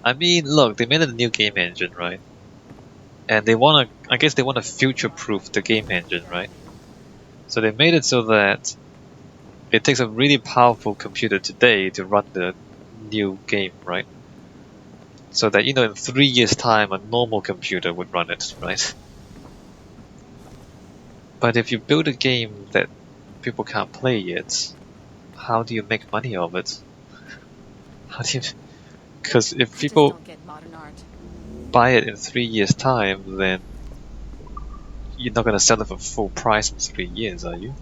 I mean, look, they made a new game engine, right? And I guess they want to future-proof the game engine, right? So they made it so that it takes a really powerful computer today to run the new game, right? So that, in 3 years' time, a normal computer would run it, right? But if you build a game that people can't play yet, how do you make money of it? How do you? Because if I just people don't get modern art. buy it in 3 years' time, then you're not gonna sell it for full price in 3 years, are you?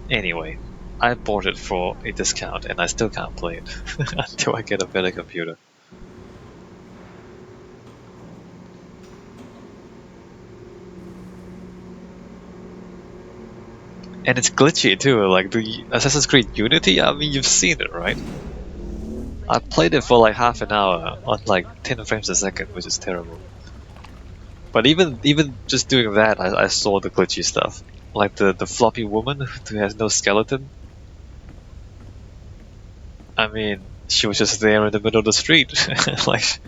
Anyway, I bought it for a discount and I still can't play it until I get a better computer. And it's glitchy too, like the Assassin's Creed Unity, I mean, you've seen it, right? I played it for like half an hour on like 10 frames a second, which is terrible. But even just doing that, I saw the glitchy stuff. Like the floppy woman who has no skeleton. I mean, she was just there in the middle of the street. Like,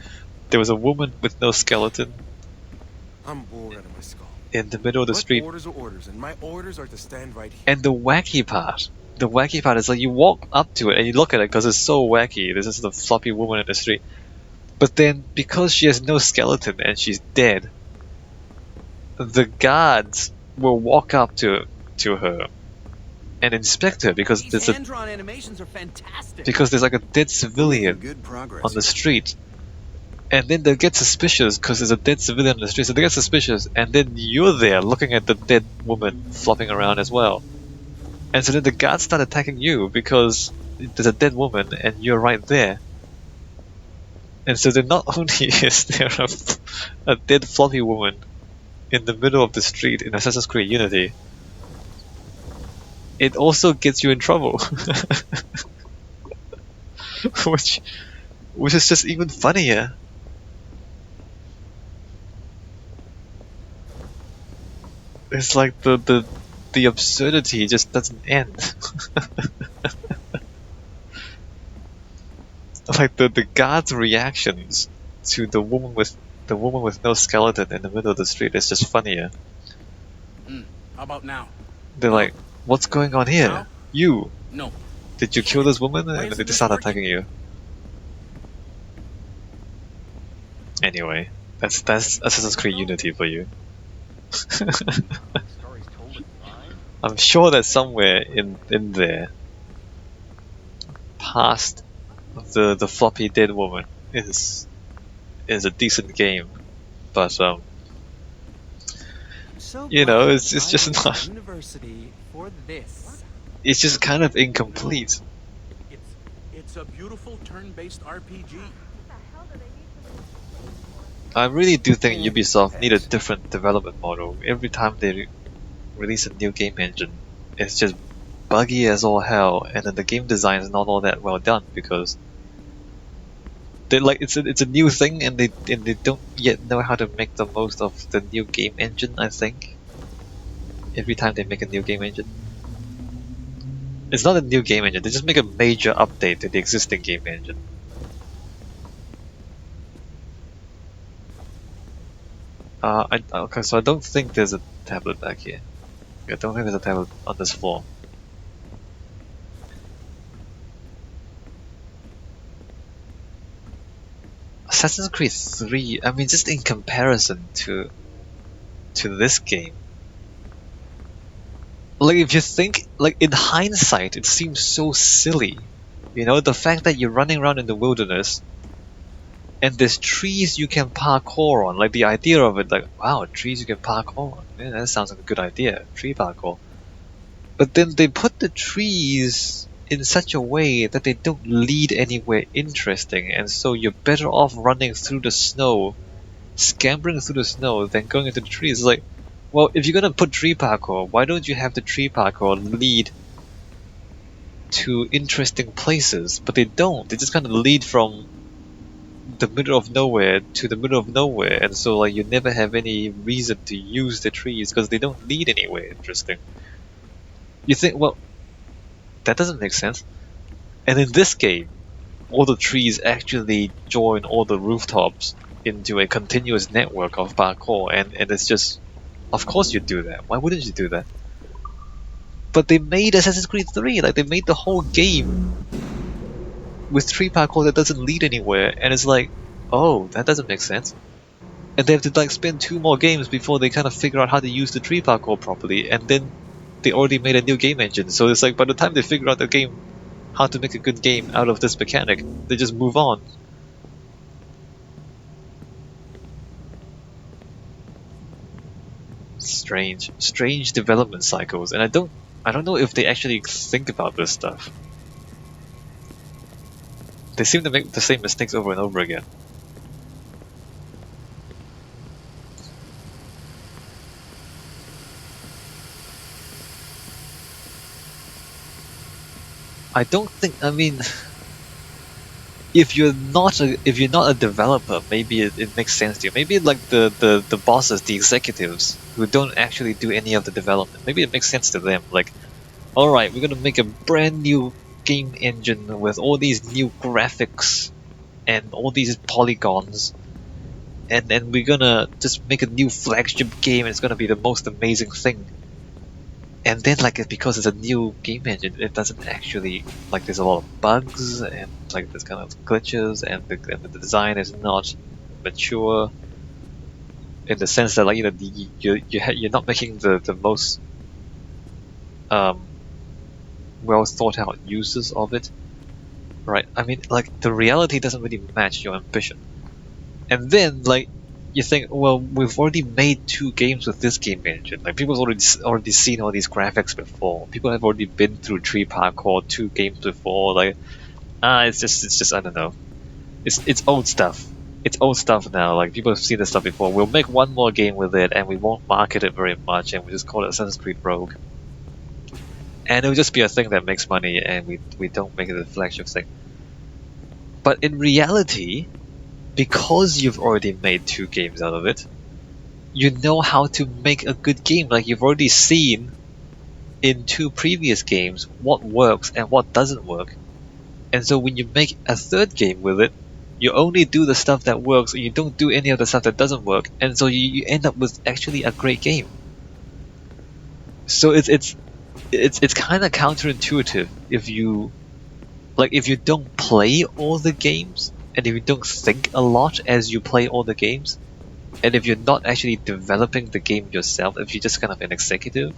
there was a woman with no skeleton I'm bored out of my skull. in the middle of the But street. orders are orders, and my orders are to stand right here. And the wacky part is like you walk up to it and you look at it because it's so wacky. This is the floppy woman in the street. But then, because she has no skeleton and she's dead, the guards will walk up to her and inspect her because These hand-drawn animations are fantastic. there's like a dead Making civilian good progress on the here. street. And then they get suspicious because there's a dead civilian on the street, so they get suspicious, and then you're there looking at the dead woman flopping around as well. And so then the guards start attacking you because there's a dead woman and you're right there. And so then not only is there a dead floppy woman in the middle of the street in Assassin's Creed Unity, it also gets you in trouble. which is just even funnier. It's like the absurdity just doesn't end. Like the guards' reactions to the woman with no skeleton in the middle of the street is just funnier. How about now? They're like, "What's going on here? Now? You No. did you kill this woman?" Why And then isn't they this start working? attacking you. Anyway, that's Assassin's Creed Unity for you. I'm sure that somewhere in there, past the floppy dead woman is a decent game, but So it's just not. University for this. It's just kind of incomplete. It's a beautiful turn-based RPG. I really do think Ubisoft need a different development model. Every time they release a new game engine, it's just buggy as all hell, and then the game design is not all that well done because they like it's a new thing and they don't yet know how to make the most of the new game engine. I think every time they make a new game engine, it's not a new game engine. They just make a major update to the existing game engine. Okay, so I don't think there's a tablet back here. I don't think there's a tablet on this floor. Assassin's Creed 3, I mean, just in comparison to this game. Like, if you think, like, in hindsight, it seems so silly. The fact that you're running around in the wilderness and there's trees you can parkour on. Like, the idea of it, like, wow, trees you can parkour on. Man, that sounds like a good idea, tree parkour. But then they put the trees in such a way that they don't lead anywhere interesting, and so you're better off running through the snow, scampering through the snow, than going into the trees. It's like, well, if you're gonna put tree parkour, why don't you have the tree parkour lead to interesting places? But they don't. They just kind of lead from the middle of nowhere to the middle of nowhere, and so like you never have any reason to use the trees because they don't lead anywhere interesting. You think, well, that doesn't make sense. And in this game, all the trees actually join all the rooftops into a continuous network of parkour, and it's just, of course you'd do that. Why wouldn't you do that? But they made Assassin's Creed 3, like they made the whole game with tree parkour that doesn't lead anywhere, and it's like, oh, that doesn't make sense. And they have to like spend 2 more games before they kind of figure out how to use the tree parkour properly, and then they already made a new game engine. So it's like by the time they figure out the game, how to make a good game out of this mechanic, they just move on. Strange development cycles, and I don't know if they actually think about this stuff. They seem to make the same mistakes over and over again. I don't think. I mean, if you're not a developer, maybe it makes sense to you. Maybe like the bosses, the executives who don't actually do any of the development. Maybe it makes sense to them. Like, all right, we're gonna make a brand new game engine with all these new graphics and all these polygons, and then we're gonna just make a new flagship game. And it's gonna be the most amazing thing. And then like because it's a new game engine, it doesn't actually, like, there's a lot of bugs and like there's kind of glitches, and the design is not mature in the sense that, like, you know, you're not making the most well thought out uses of it, right? I mean, like, the reality doesn't really match your ambition. And then, like, you think, well, we've already made 2 games with this game engine. Like, people's already seen all these graphics before. People have already been through tree parkour 2 games before. Like, it's just I don't know. It's old stuff. It's old stuff now. Like, people have seen this stuff before. We'll make 1 more game with it, and we won't market it very much, and we just call it Assassin's Creed Rogue. And it'll just be a thing that makes money, and we don't make it a flagship thing. But in reality, because you've already made 2 games out of it, you know how to make a good game. Like, you've already seen in 2 previous games what works and what doesn't work. And so when you make a 3rd game with it, you only do the stuff that works and you don't do any of the stuff that doesn't work. And so you end up with actually a great game. So it's kind of counterintuitive if you don't play all the games, and if you don't think a lot as you play all the games, and if you're not actually developing the game yourself, if you're just kind of an executive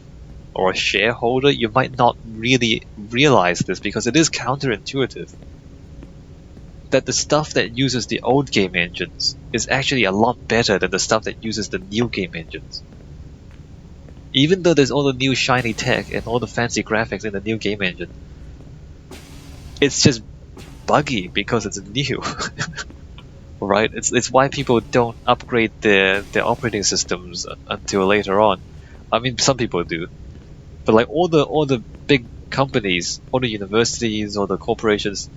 or a shareholder, you might not really realize this, because it is counterintuitive that the stuff that uses the old game engines is actually a lot better than the stuff that uses the new game engines. Even though there's all the new shiny tech and all the fancy graphics in the new game engine, it's just buggy because it's new. Right? It's why people don't upgrade their operating systems until later on. I mean, some people do, but like all the big companies, all the universities, all the corporations,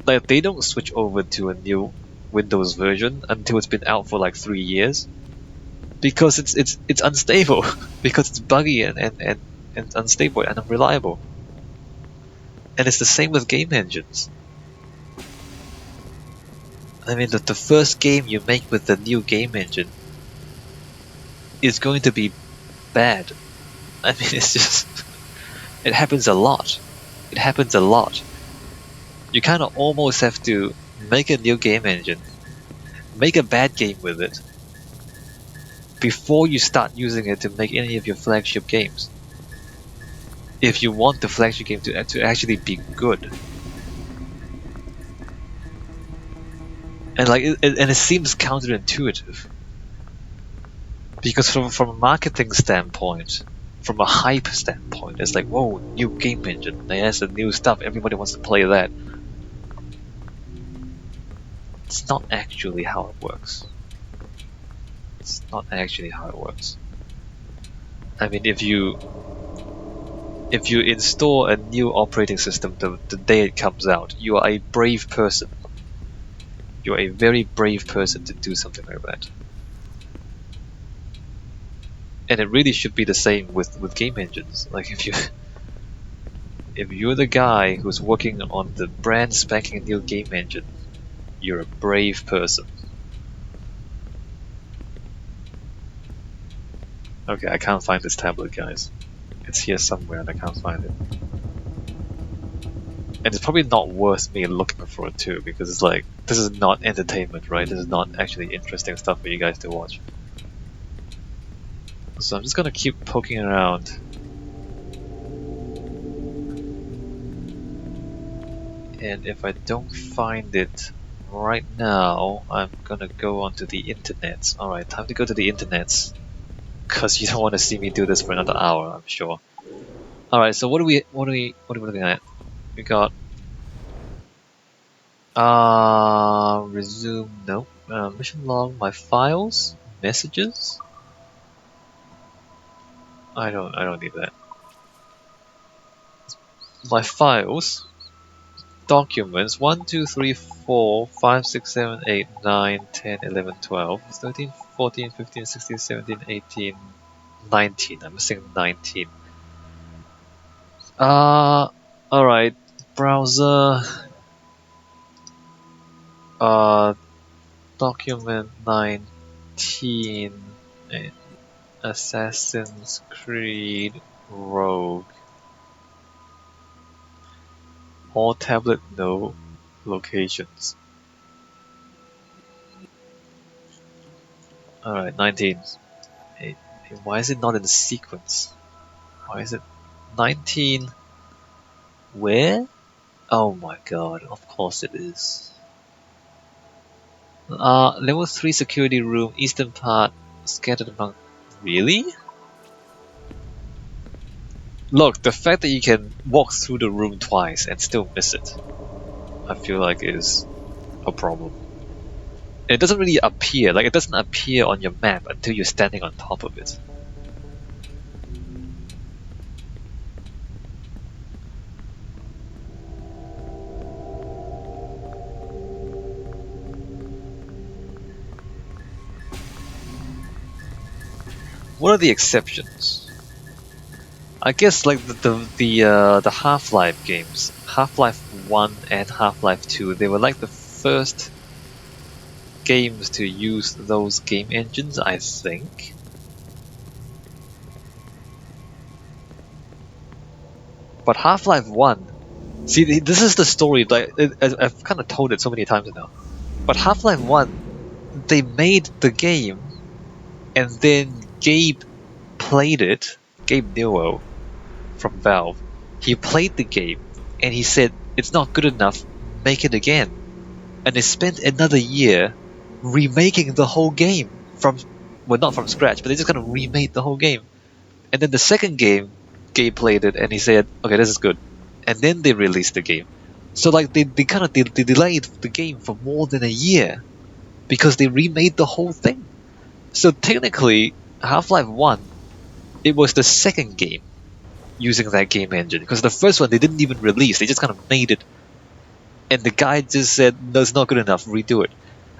like, they don't switch over to a new Windows version until it's been out for like 3 years, because it's unstable, because it's buggy and unstable and unreliable. And it's the same with game engines. I mean, the first game you make with the new game engine is going to be bad. I mean, it's just, it happens a lot. It happens a lot. You kind of almost have to make a new game engine, make a bad game with it, before you start using it to make any of your flagship games, if you want the flagship game to actually be good. And like, it seems counterintuitive, because from a marketing standpoint, from a hype standpoint, it's like, whoa, new game engine, there's the new stuff, everybody wants to play that. It's not actually how it works. It's not actually how it works. I mean, if you install a new operating system the day it comes out, you are a brave person. You're a very brave person to do something like that. And it really should be the same with game engines. Like, if you're the guy who's working on the brand spanking new game engine, you're a brave person. Okay, I can't find this tablet, guys. It's here somewhere and I can't find it. And it's probably not worth me looking for it too, because it's like, this is not entertainment, right? This is not actually interesting stuff for you guys to watch. So I'm just gonna keep poking around. And if I don't find it right now, I'm gonna go onto the internet. Alright, time to go to the internet. Cause you don't want to see me do this for another hour, I'm sure. Alright, so what are we looking at? We got resume, no. Mission log, my files, messages. I don't need that. My files, documents, 1, 2, 3, 4, 5, 6, 7, 8, 9, 10, 11, 12, 13, 14, 15, 16, 17, 18, 19. I'm missing 19. Alright. Browser. Document 19. Assassin's Creed Rogue. All tablet, no locations. Alright, 19. Why is it not in the sequence? Why is it 19? Where? Oh my god, of course it is. Level 3 security room, eastern part, scattered among... Really? Look, the fact that you can walk through the room twice and still miss it, I feel like is a problem. It doesn't really appear, like it doesn't appear on your map until you're standing on top of it. What are the exceptions? I guess like the Half-Life games, Half-Life 1 and Half-Life 2, they were like the first games to use those game engines, I think. But Half-Life 1, see, this is the story, like I've kind of told it so many times now. But Half-Life 1, they made the game, and then Gabe played it, Gabe Newell from Valve, he played the game, and he said, it's not good enough, make it again. And they spent another year remaking the whole game from, well, not from scratch, but they just kind of remade the whole game. And then the second game, Gabe played it, and he said, okay, this is good. And then they released the game. So like they kind of they delayed the game for more than a year because they remade the whole thing. So technically, Half-Life 1, it was the second game using that game engine, because the first one they didn't even release, they just kind of made it, and the guy just said, no, it's not good enough, redo it.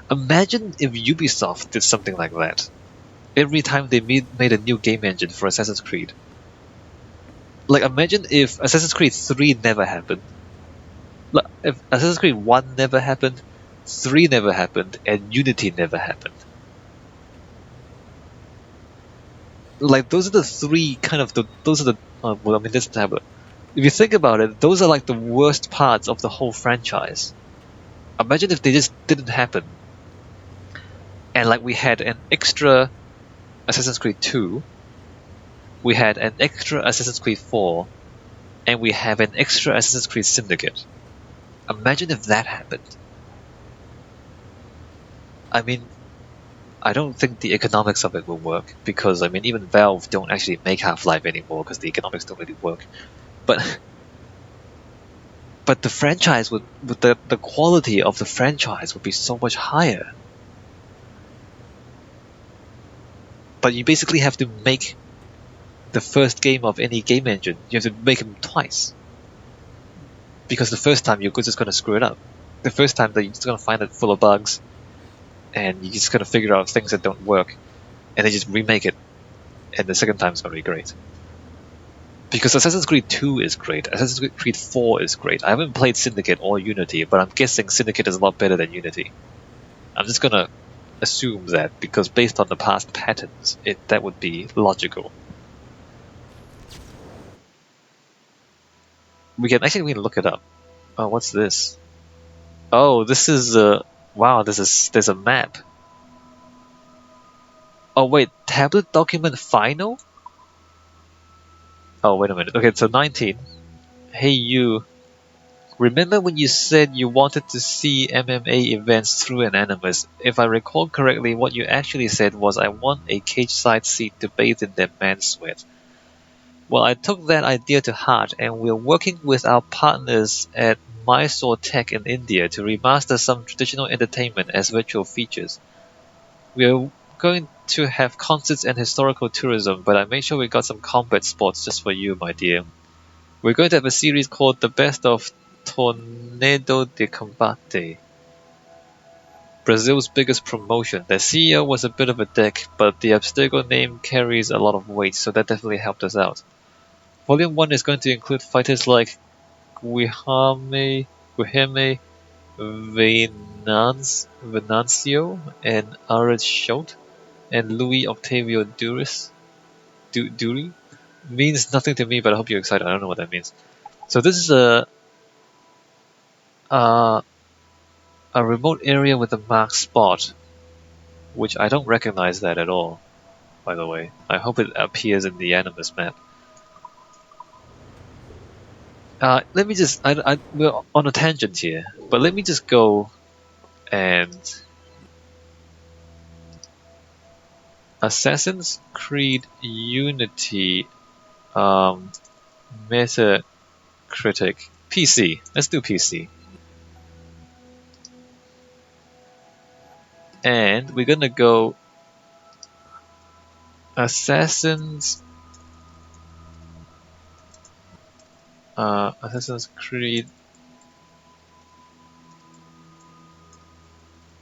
Imagine if Ubisoft did something like that. Every time they made a new game engine for Assassin's Creed. Like, imagine if Assassin's Creed 3 never happened. Like, if Assassin's Creed 1 never happened, 3 never happened, and Unity never happened. Like, those are the three kind of those are the well, I mean, this tablet. If you think about it, those are like the worst parts of the whole franchise. Imagine if they just didn't happen, and like we had an extra Assassin's Creed 2, we had an extra Assassin's Creed 4, and we have an extra Assassin's Creed Syndicate. Imagine if that happened. I mean, I don't think the economics of it will work, because I mean, even Valve don't actually make Half-Life anymore because the economics don't really work. But the franchise would the quality of the franchise would be so much higher. But you basically have to make the first game of any game engine, you have to make them twice. Because the first time you're just gonna screw it up. The first time that you're just gonna find it full of bugs, and you're just gonna figure out things that don't work, and then just remake it, and the second time is gonna be great. Because Assassin's Creed 2 is great, Assassin's Creed 4 is great. I haven't played Syndicate or Unity, but I'm guessing Syndicate is a lot better than Unity. I'm just gonna assume that because based on the past patterns, that would be logical. We can look it up. Oh, what's this? Oh, this is wow. There's a map. Oh wait, tablet document final. Oh wait a minute. Okay, so 19. Hey you. Remember when you said you wanted to see MMA events through an animus? If I recall correctly, what you actually said was I want a cage-side seat to bathe in their man sweat. Well, I took that idea to heart, and we're working with our partners at Mysore Tech in India to remaster some traditional entertainment as virtual features. We're going to have concerts and historical tourism, but I made sure we got some combat sports just for you, my dear. We're going to have a series called The Best of Tornado de Combate, Brazil's biggest promotion. The CEO was a bit of a dick, but the Abstergo name carries a lot of weight, so that definitely helped us out. Volume 1 is going to include fighters like Guilherme Venancio and Arid Schultz and Louis Octavio Duri. Means nothing to me, but I hope you're excited. I don't know what that means. So this is uh, a remote area with a marked spot, which I don't recognize that at all, by the way. I hope it appears in the Animus map. Let me just, we're on a tangent here, but let me just go and Assassin's Creed Unity Metacritic PC. Let's do PC. And we're gonna go Assassin's Creed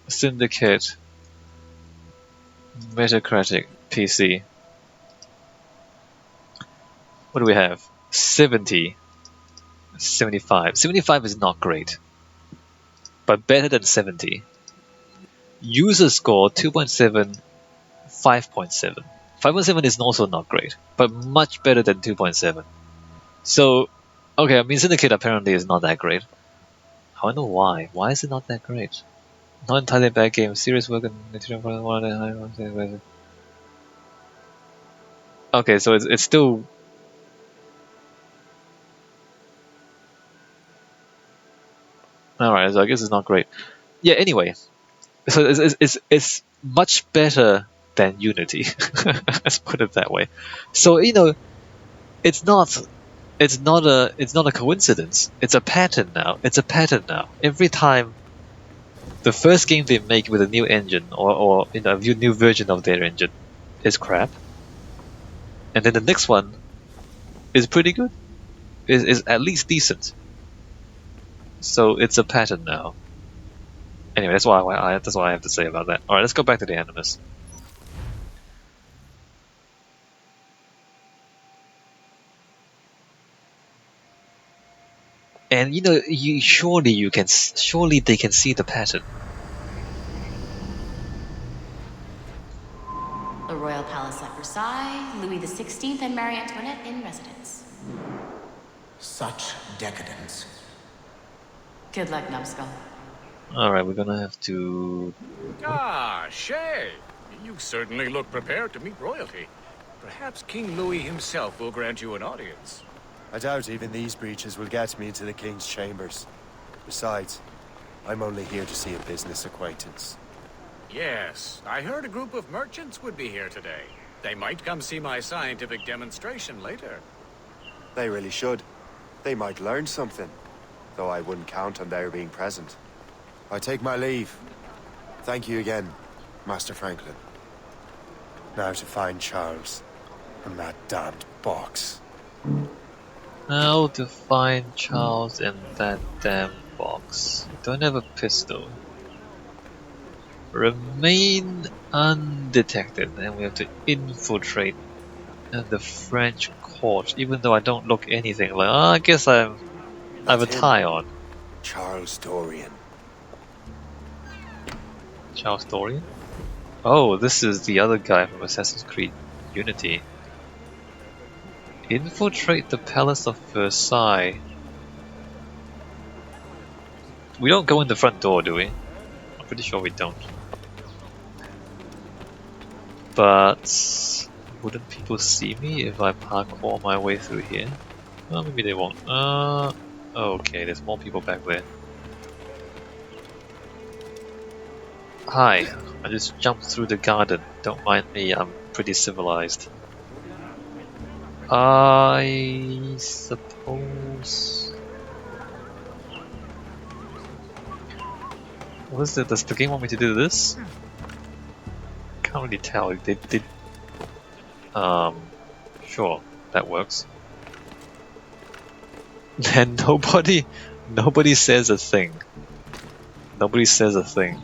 Syndicate Metacritic PC. What do we have? 70. 75. 75 is not great, but better than 70. User score 2.7, 5.7. 5.7 is also not great, but much better than 2.7. So, okay, I mean Syndicate apparently is not that great. I wonder why. Why is it not that great? Not entirely bad game. Serious work on okay, so it's still. Alright, so I guess it's not great. Yeah, anyway. So it's much better than Unity. Let's put it that way. So, it's not a coincidence. It's a pattern now. Every time the first game they make with a new engine or a new version of their engine is crap. And then the next one is pretty good. Is at least decent. So it's a pattern now. Anyway, that's what I have to say about that. Alright, let's go back to the Animus. And surely they can see the pattern. The Royal Palace at Versailles, Louis XVI and Marie Antoinette in residence. Such decadence. Good luck, numbskull. Alright, we're gonna have to... Ah, Shay! You certainly look prepared to meet royalty. Perhaps King Louis himself will grant you an audience. I doubt even these breaches will get me into the king's chambers. Besides, I'm only here to see a business acquaintance. Yes, I heard a group of merchants would be here today. They might come see my scientific demonstration later. They really should. They might learn something, though I wouldn't count on their being present. I take my leave. Thank you again, Master Franklin. Now to find Charles and that damned box. How to find Charles in that damn box. Don't have a pistol. Remain undetected, and we have to infiltrate the French porch, even though I don't look anything like. I guess I have a That's him. tie on. Charles Dorian. Charles Dorian? Oh, this is the other guy from Assassin's Creed Unity. Infiltrate the Palace of Versailles. We don't go in the front door, do we? I'm pretty sure we don't. But wouldn't people see me if I parkour my way through here? Well, maybe they won't. Okay, there's more people back there. Hi, I just jumped through the garden. Don't mind me, I'm pretty civilized. I suppose... What is it? Does the game want me to do this? Can't really tell. They did. Sure, that works. And nobody says a thing. Nobody says a thing.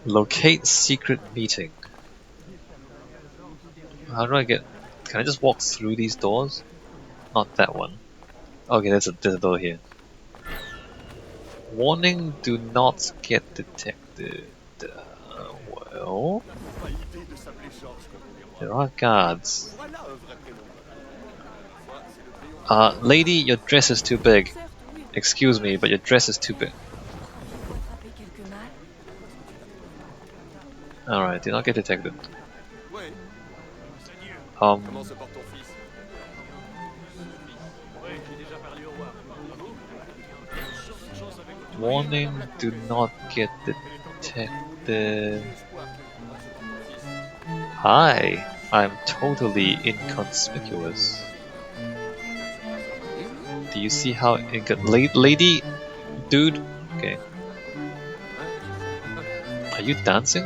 Locate secret meeting. How do I get... Can I just walk through these doors? Not that one. Okay, there's a door here. Warning, do not get detected. Well... There are guards. Lady, your dress is too big. Excuse me, but your dress is too big. Alright, do not get detected. Warning, do not get detected. Hi, I'm totally inconspicuous. Do you see how lady? Dude? Okay. Are you dancing?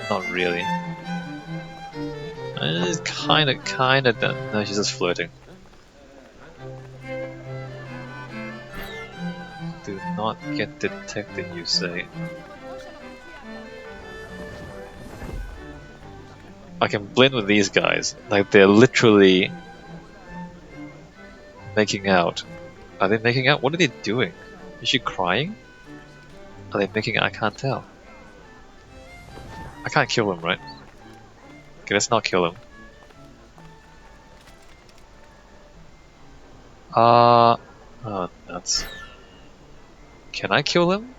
Not really. It's kinda no, she's just flirting. Do not get detected, you say. I can blend with these guys. Like, they're literally making out. Are they making out? What are they doing? Is she crying? Are they making out? I can't tell. I can't kill him, right? Okay, let's not kill him. Oh, nuts. Can I kill him?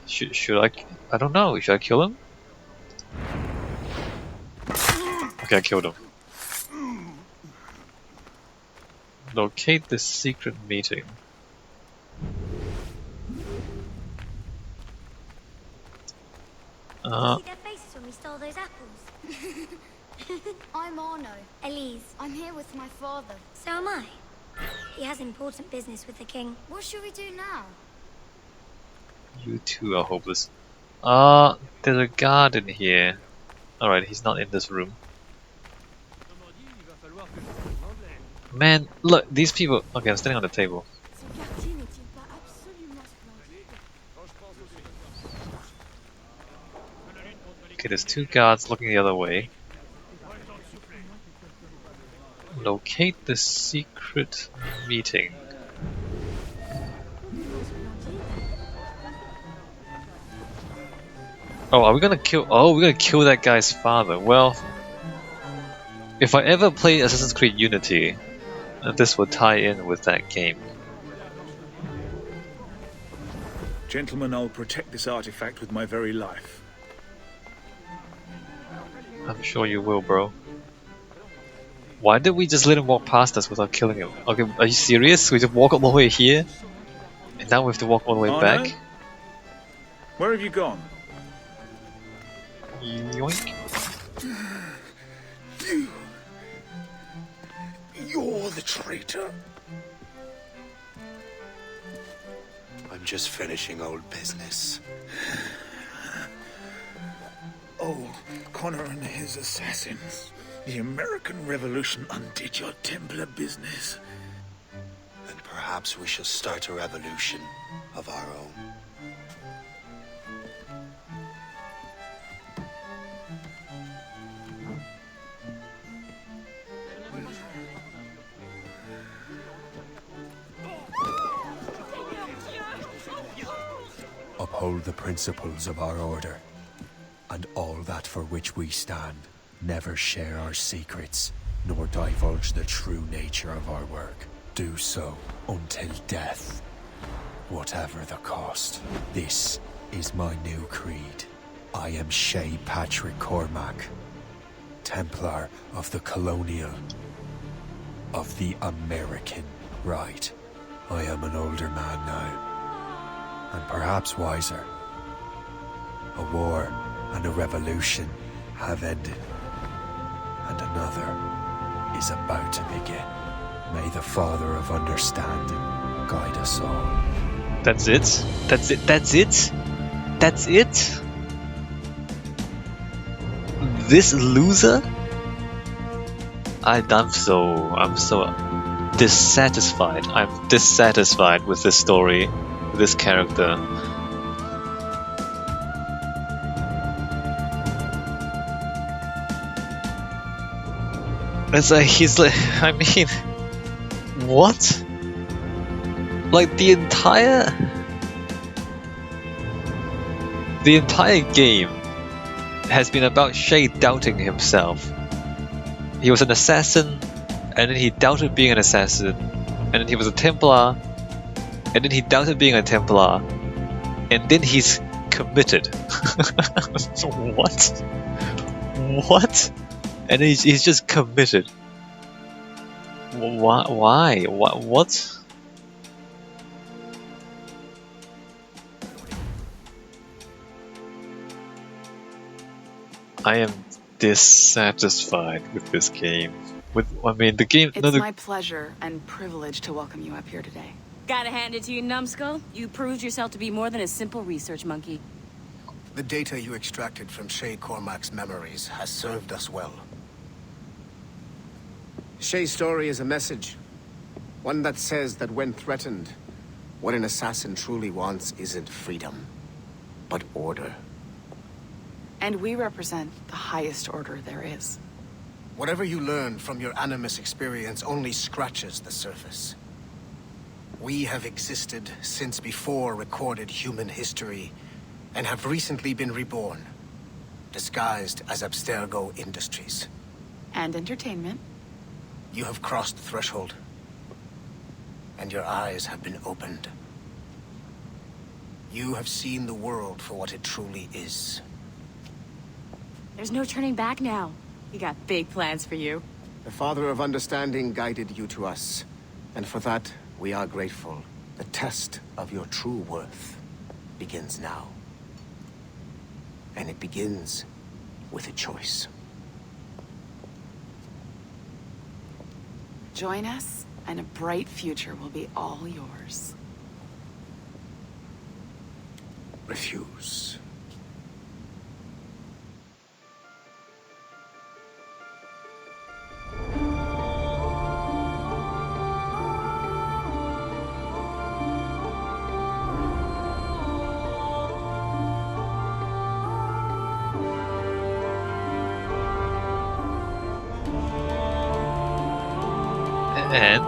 Should I? I don't know. Should I kill him? Okay, I killed him. Locate the secret meeting. See their faces when we stole those apples. I'm Arno. Elise, I'm here with my father. so am I. He has important business with the king. What should we do now? You two are hopeless. There's a guard in here. Alright, he's not in this room. Man, look, these people... Okay, I'm standing on the table. Okay, there's two guards looking the other way. Locate the secret meeting. Oh, are we gonna kill... Oh, we're gonna kill that guy's father. Well... If I ever play Assassin's Creed Unity, this will tie in with that game. Gentlemen, I'll protect this artifact with my very life. I'm sure you will, bro. Why did we just let him walk past us without killing him? Okay, are you serious? We just walk all the way here? And now we have to walk all the way back? Where have you gone? Yoink. You're the traitor. I'm just finishing old business. Oh, Connor and his assassins. The American Revolution undid your Templar business. And perhaps we shall start a revolution of our own. uphold the principles of our order, and all that for which we stand. Never share our secrets, nor divulge the true nature of our work. Do so until death, whatever the cost. This is my new creed. I am Shay Patrick Cormac, Templar of the Colonial, of the American right. I am an older man now, and perhaps wiser. A war and a revolution have ended, and another is about to begin. May the Father of Understanding guide us all. That's it? That's it? That's it? That's it? This loser? I'm so dissatisfied. I'm dissatisfied with this story, with this character. It's like, he's like, I mean, what? Like the entire game has been about Shay doubting himself. He was an assassin, and then he doubted being an assassin, and then he was a Templar, and then he doubted being a Templar, and then he's committed. What? What? And he's just committed. Why? What? I am dissatisfied with this game. I mean, the game. It's my pleasure and privilege to welcome you up here today. Gotta hand it to you, numbskull. You proved yourself to be more than a simple research monkey. The data you extracted from Shay Cormac's memories has served us well. Shay's story is a message. One that says that when threatened, what an assassin truly wants isn't freedom, but order. And we represent the highest order there is. Whatever you learned from your Animus experience only scratches the surface. We have existed since before recorded human history, and have recently been reborn, disguised as Abstergo Industries. And entertainment. You have crossed the threshold, and your eyes have been opened. You have seen the world for what it truly is. There's no turning back now. We got big plans for you. The Father of Understanding guided you to us, and for that, we are grateful. The test of your true worth begins now. And it begins with a choice. Join us, and a bright future will be all yours. Refuse. And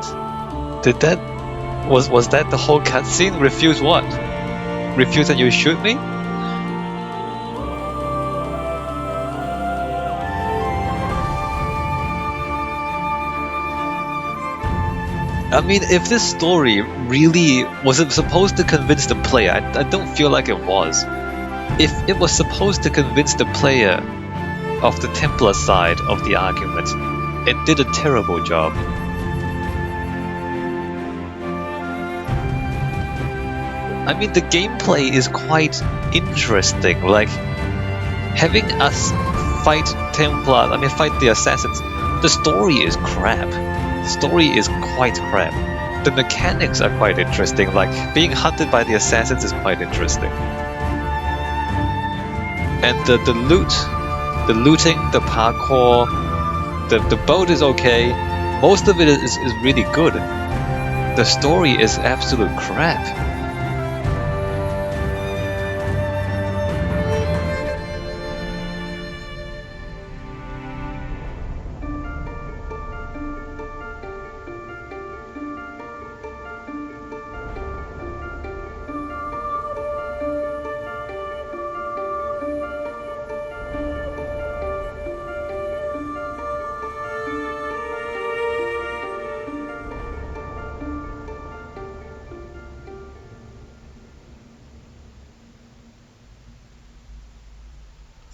was that the whole cutscene? Refuse what? Refuse and you shoot me? I mean, if this story really was it supposed to convince the player, I don't feel like it was. If it was supposed to convince the player of the Templar side of the argument, it did a terrible job. I mean, the gameplay is quite interesting, like having us fight fight the assassins. The story is crap. The story is quite crap. The mechanics are quite interesting, like being hunted by the assassins is quite interesting. And the looting, the parkour, the boat is okay. Most of it is really good. The story is absolute crap.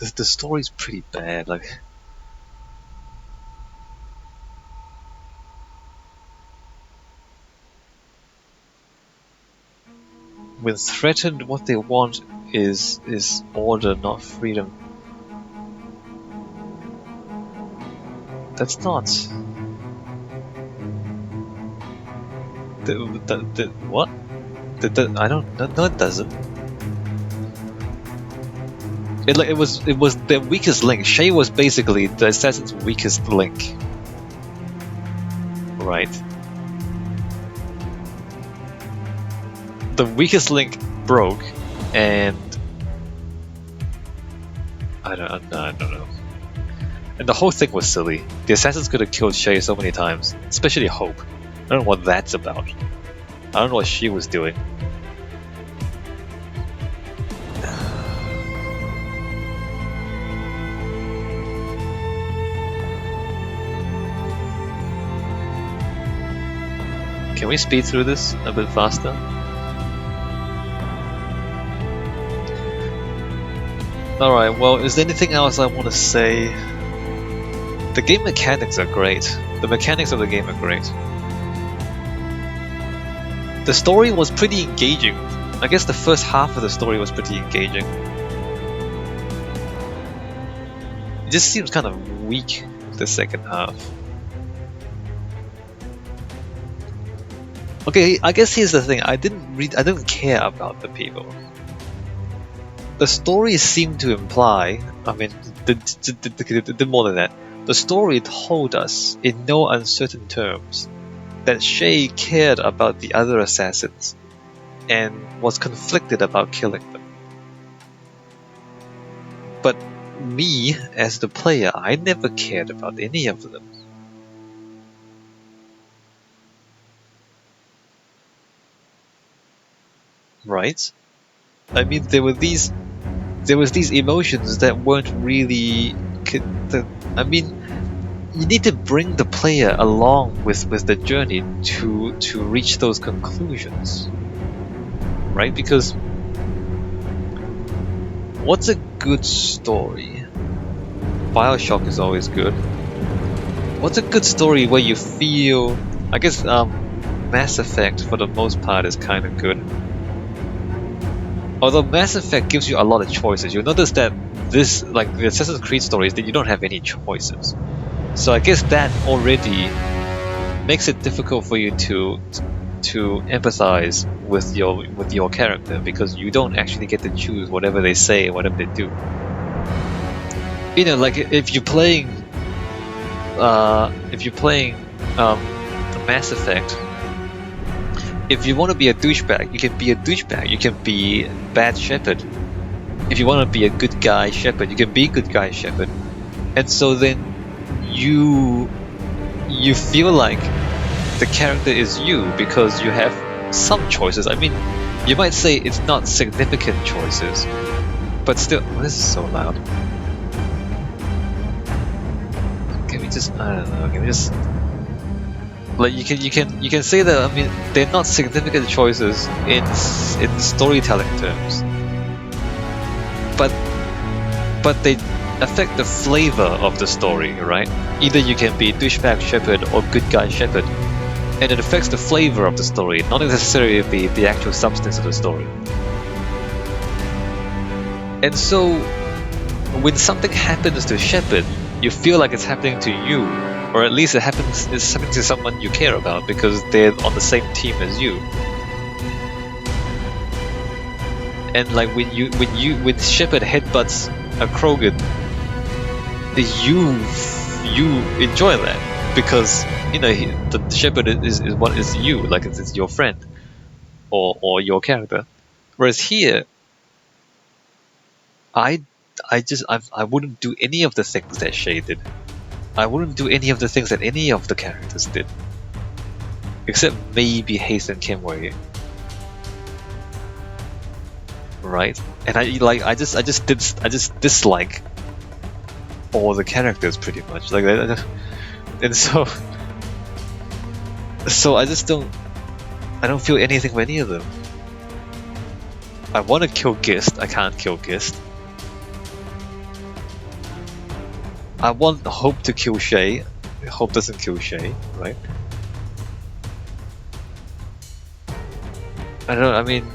the story's pretty bad. Like, when threatened, what they want is order, not freedom. That's not. What? I don't. No, it doesn't. It was the weakest link. Shay was basically the assassin's weakest link. Right. The weakest link broke, and I don't know. And the whole thing was silly. The assassins could have killed Shay so many times, especially Hope. I don't know what that's about. I don't know what she was doing. Can we speed through this a bit faster? Alright, well, is there anything else I want to say? The game mechanics are great. The mechanics of the game are great. The story was pretty engaging. I guess the first half of the story was pretty engaging. It just seems kind of weak, the second half. Okay, I guess here's the thing. I didn't care about the people. The story seemed to imply, I mean, did more than that. The story told us, in no uncertain terms, that Shay cared about the other assassins and was conflicted about killing them. But me, as the player, I never cared about any of them. Right? I mean, there was these emotions that weren't really. I mean, you need to bring the player along with the journey to reach those conclusions, right? Because what's a good story? BioShock is always good. What's a good story where you feel? I guess Mass Effect for the most part is kind of good. Although Mass Effect gives you a lot of choices, you'll notice that this, like the Assassin's Creed stories, that you don't have any choices. So I guess that already makes it difficult for you to empathize with your character, because you don't actually get to choose whatever they say, whatever they do. You know, like if you're playing Mass Effect. If you want to be a douchebag, you can be a douchebag. You can be bad shepherd. If you want to be a good guy shepherd, you can be good guy shepherd. And so then you feel like the character is you because you have some choices. I mean, you might say it's not significant choices, but still, this is so loud. Can we just, I don't know, can we just, like you can say that, I mean, they're not significant choices in storytelling terms, but they affect the flavor of the story, right? Either you can be douchebag shepherd or good guy shepherd, and it affects the flavor of the story, not necessarily the actual substance of the story. And so, when something happens to Shepard, you feel like it's happening to you, or at least it's happening to someone you care about because they're on the same team as you. And like when Shepard headbutts a Krogan, you enjoy that because you know the Shepard is what is you, like it's your friend or your character. Whereas here, I wouldn't do any of the things that Shay did. I wouldn't do any of the things that any of the characters did, except maybe Hasten Kimway. Right? And I just dislike all the characters pretty much. Like, and so I just don't feel anything for any of them. I want to kill Gist. I can't kill Gist. I want Hope to kill Shay. Hope doesn't kill Shay, right? I mean,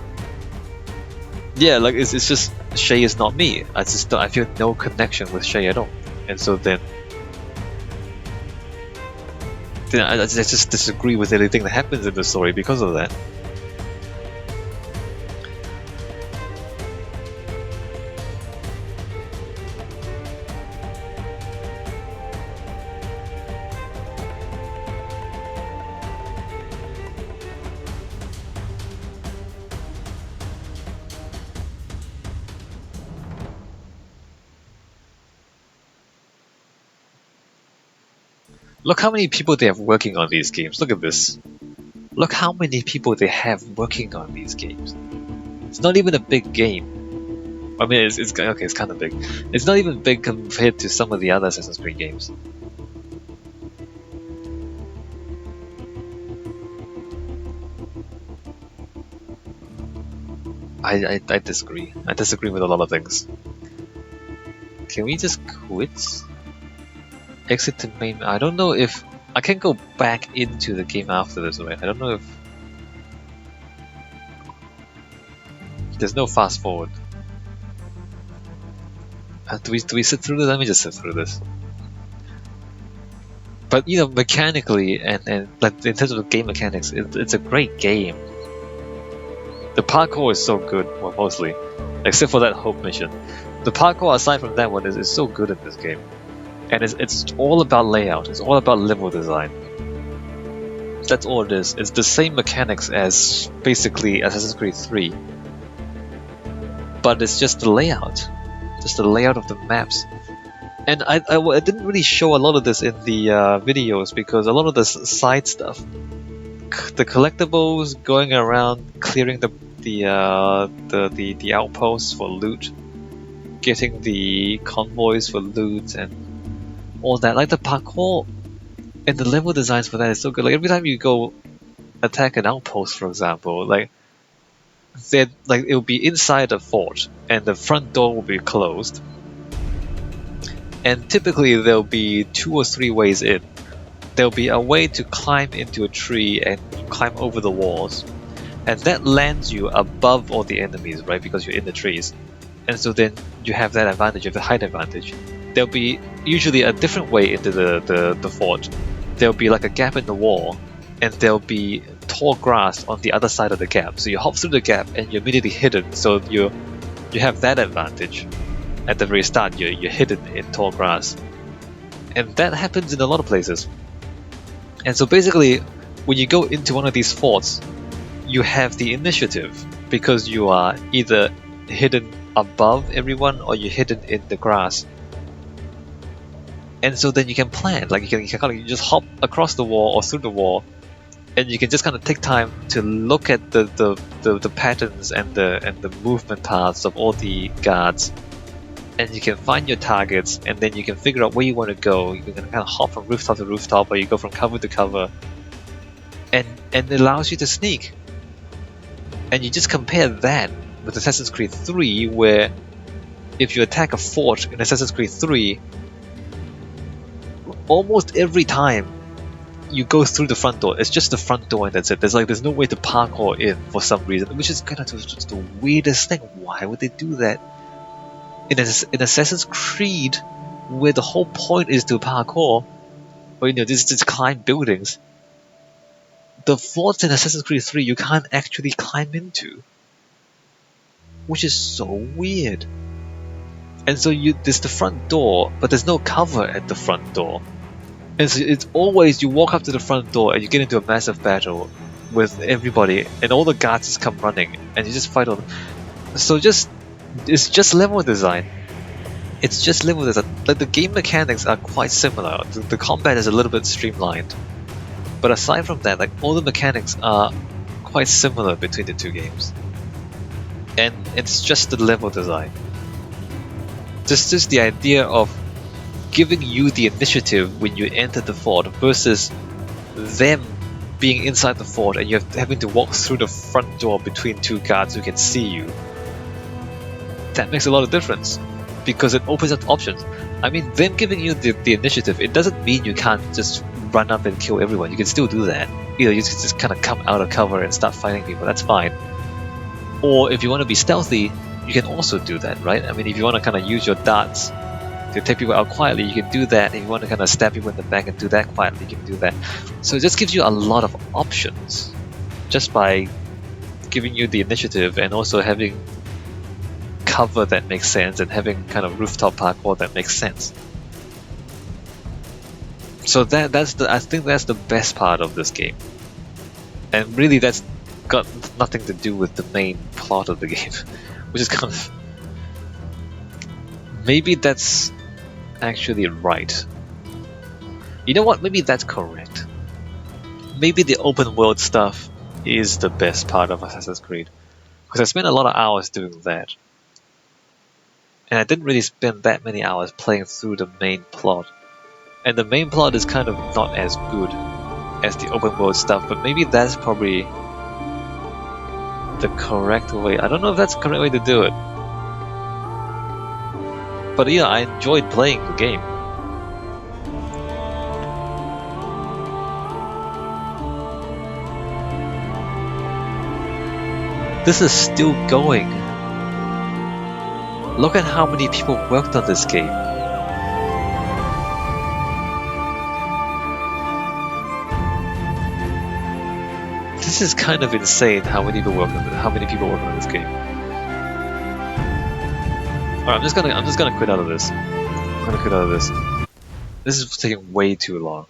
yeah, like it's just Shay is not me. I feel no connection with Shay at all, and so then I just disagree with anything that happens in the story because of that. Look how many people they have working on these games. Look at this. Look how many people they have working on these games. It's not even a big game. I mean, it's okay. It's kind of big. It's not even big compared to some of the other Assassin's Creed games. I disagree. I disagree with a lot of things. Can we just quit? Exit to main. I don't know if I can go back into the game after this, right? I don't know if there's no fast forward. Do we sit through this? Let me just sit through this. But you know, mechanically and like in terms of the game mechanics, it's a great game. The parkour is so good, well, mostly, except for that Hope mission. The parkour aside from that one is so good in this game. And it's all about layout, it's all about level design. That's all it is. It's the same mechanics as basically Assassin's Creed 3. But it's just the layout. Just the layout of the maps. And I didn't really show a lot of this in the videos because a lot of the side stuff, the collectibles, going around clearing the outposts for loot, getting the convoys for loot, and all that, like the parkour and the level designs for that is so good. Like every time you go attack an outpost, for example, like it'll be inside a fort and the front door will be closed, and typically there'll be 2 or 3 ways in. There'll be a way to climb into a tree and climb over the walls, and that lands you above all the enemies, right? Because you're in the trees, and so then you have that advantage, you have the height advantage. There'll be usually a different way into the fort. There'll be like a gap in the wall, and there'll be tall grass on the other side of the gap. So you hop through the gap and you're immediately hidden. So you have that advantage. At the very start, you're hidden in tall grass, and that happens in a lot of places. And so basically, when you go into one of these forts, you have the initiative because you are either hidden above everyone or you're hidden in the grass. And so then you can plan, like you can just hop across the wall or through the wall, and you can just kind of take time to look at the patterns and the movement paths of all the guards, and you can find your targets, and then you can figure out where you want to go. You can kind of hop from rooftop to rooftop, or you go from cover to cover, and it allows you to sneak. And you just compare that with Assassin's Creed 3, where if you attack a fort in Assassin's Creed 3, almost every time you go through the front door, it's just the front door and that's it. There's no way to parkour in for some reason, which is kind of just the weirdest thing. Why would they do that? In Assassin's Creed, where the whole point is to parkour, or just climb buildings, the forts in Assassin's Creed 3 you can't actually climb into, which is so weird. And so there's the front door, but there's no cover at the front door. And so it's always you walk up to the front door and you get into a massive battle with everybody, and all the guards just come running, and you just fight all. So it's just level design. It's just level design. Like the game mechanics are quite similar. The combat is a little bit streamlined, but aside from that, like all the mechanics are quite similar between the two games. And it's just the level design. Just the idea of giving you the initiative when you enter the fort versus them being inside the fort and you're having to walk through the front door between 2 guards who can see you. That makes a lot of difference. because it opens up options. I mean, them giving you the initiative, it doesn't mean you can't just run up and kill everyone. You can still do that. You know, you just kind of come out of cover and start fighting people. That's fine. Or if you want to be stealthy, you can also do that, right? I mean, if you want to kind of use your darts to take people out quietly, you can do that. If you want to kind of stab people in the back and do that quietly, you can do that. So it just gives you a lot of options just by giving you the initiative and also having cover that makes sense and having kind of rooftop parkour that makes sense. So I think that's the best part of this game. And really that's got nothing to do with the main plot of the game, which is kind of... Maybe that's actually right. You know what? Maybe that's correct. Maybe the open world stuff is the best part of Assassin's Creed. Because I spent a lot of hours doing that. And I didn't really spend that many hours playing through the main plot. And the main plot is kind of not as good as the open world stuff, but maybe that's probably the correct way. I don't know if that's the correct way to do it. But yeah, I enjoyed playing the game. This is still going. Look at how many people worked on this game. This is kind of insane how many people work on this game. Alright, I'm just gonna quit out of this. I'm gonna quit out of this. This is taking way too long.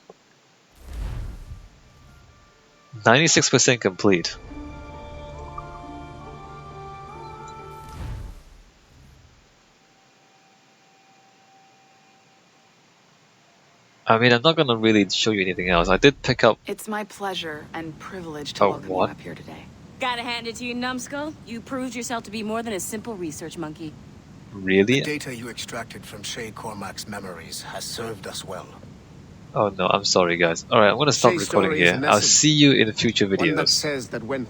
96% complete. I mean, I'm not gonna really show you anything else. I did pick up... It's my pleasure and privilege to welcome you up here today. Gotta hand it to you, numbskull. You proved yourself to be more than a simple research monkey. Really? The data you extracted from Shay Cormac's memories has served us well. Oh no, I'm sorry guys. Alright, I'm gonna stop recording here. I'll see you in future videos. One that says that when